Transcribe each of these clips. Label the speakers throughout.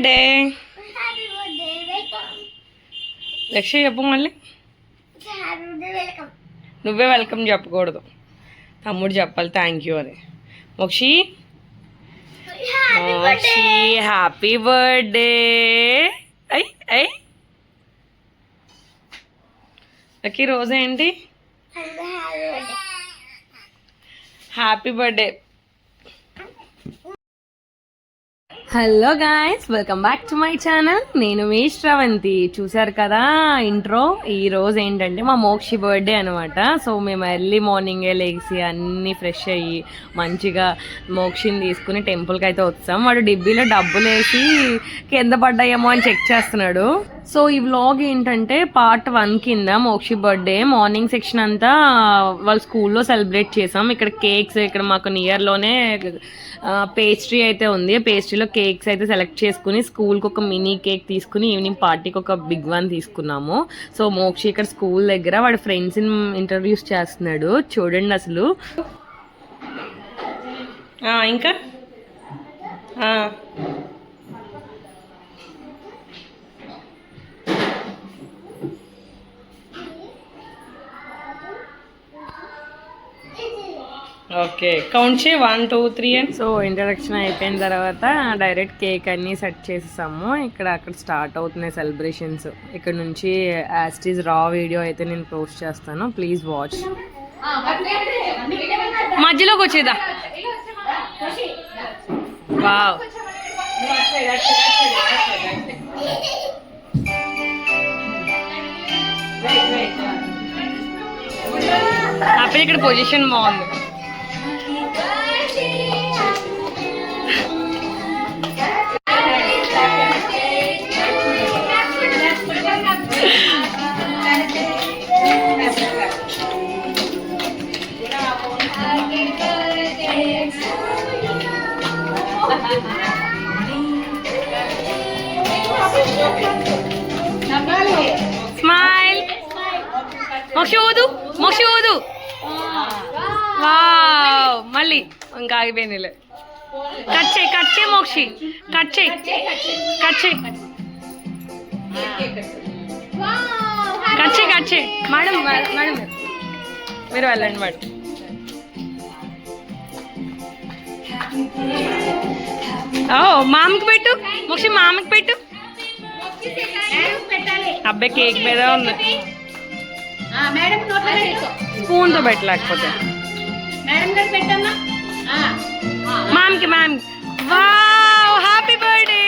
Speaker 1: Day లక్ష్య చెప్పు మళ్ళీ. నువ్వే వెల్కమ్ చెప్పకూడదు, తమ్ముడు చెప్పాలి థ్యాంక్ యూ అని. Mokshi Mokshi happy birthday. అయ్ అయ్ లక్కీ రోజు ఏంటి? Happy birthday. Hello guys, welcome back to my channel. నేను మీ శ్రవంతి. చూసారు కదా ఇంట్రో. ఈ రోజు ఏంటంటే మా మోక్షి బర్త్డే అనమాట. సో మేము ఎర్లీ మార్నింగే లేచి అన్నీ ఫ్రెష్ అయ్యి మంచిగా మోక్షిని తీసుకుని టెంపుల్కి అయితే వచ్చాం. వాడు డిబ్బీలో డబ్బులు వేసి కింద పడ్డాయేమో అని చెక్ చేస్తున్నాడు. సో ఈ వ్లాగ్ ఏంటంటే పార్ట్ 1 కింద మోక్షి బర్త్డే మార్నింగ్ సెక్షన్ అంతా వాళ్ళ స్కూల్లో సెలబ్రేట్ చేసాం. ఇక్కడ కేక్స్, ఇక్కడ మాకు నియర్లోనే పేస్ట్రీ అయితే ఉంది. పేస్ట్రీలో కేక్స్ అయితే సెలెక్ట్ చేసుకుని స్కూల్కి ఒక మినీ కేక్ తీసుకుని ఈవినింగ్ పార్టీకి ఒక బిగ్ వన్ తీసుకున్నాము. సో మోక్షి ఇక్కడ స్కూల్ దగ్గర వాడి ఫ్రెండ్స్ని ఇంటర్వ్యూస్ చేస్తున్నాడు. చూడండి అసలు. ఇంకా ఓకే కౌంట్ చే 1 2 3 అని. సో ఇంట్రడక్షన్ అయిపోయిన తర్వాత డైరెక్ట్ కేక్ అన్నీ సెట్ చేసేసాము. అక్కడ స్టార్ట్ అవుతున్నాయి సెలబ్రేషన్స్. ఇక్కడ నుంచి యాస్టీజ్ రా వీడియో అయితే నేను పోస్ట్ చేస్తాను, ప్లీజ్ వాచ్. మధ్యలోకి వచ్చేదా? వావ్, అప్పుడు ఇక్కడ పొజిషన్ బాగుంది. స్మైల్. మోక్షి ఊదు, మోక్షి ఊదు. వావ్, మళ్ళీ ఇంకా ఆగిపోయింది. కట్ చేయి, కట్ చేయి మోక్షి, కట్ చేయి, కట్ చేయి, కట్ చేయి, కట్ చేయి. మేడం మేడం మీరు వెళ్ళండి మేడం. ఓ మామకి పెట్టు మోక్షి, మామకి పెట్టు. అబ్బాయి కేక్ మీద ఉంది, స్పూన్తో పెట్టలేకపోతే. మామకి ma'am. Wow, happy birthday.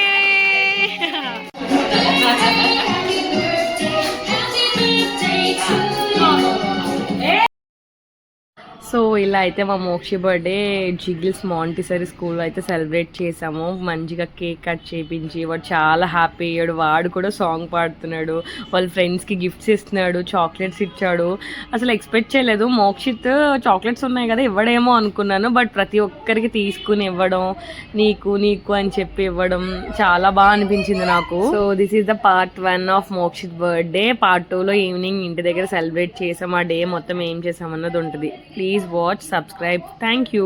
Speaker 1: So ఇలా అయితే మా మోక్షి బర్త్డే జిగిల్స్ మాంటిసరీ స్కూల్లో అయితే సెలబ్రేట్ చేసాము. మంచిగా కేక్ కట్ చేయించి వాడు చాలా హ్యాపీ అయ్యాడు. వాడు కూడా సాంగ్ పాడుతున్నాడు, వాళ్ళ ఫ్రెండ్స్కి గిఫ్ట్స్ ఇస్తున్నాడు, చాక్లెట్స్ ఇచ్చాడు. అసలు ఎక్స్పెక్ట్ చేయలేదు మోక్షిత్ చాక్లెట్స్ ఉన్నాయి కదా ఇవ్వడేమో అనుకున్నాను. బట్ ప్రతి ఒక్కరికి తీసుకుని ఇవ్వడం, నీకు నీకు అని చెప్పి ఇవ్వడం చాలా బాగా అనిపించింది నాకు. So this is the part 1 of Mokshith birthday. Part 2లో ఈవినింగ్ ఇంటి దగ్గర సెలబ్రేట్ చేసాం. ఆ డే మొత్తం ఏం చేసామన్నది ఉంటుంది. Please watch, subscribe. Thank you.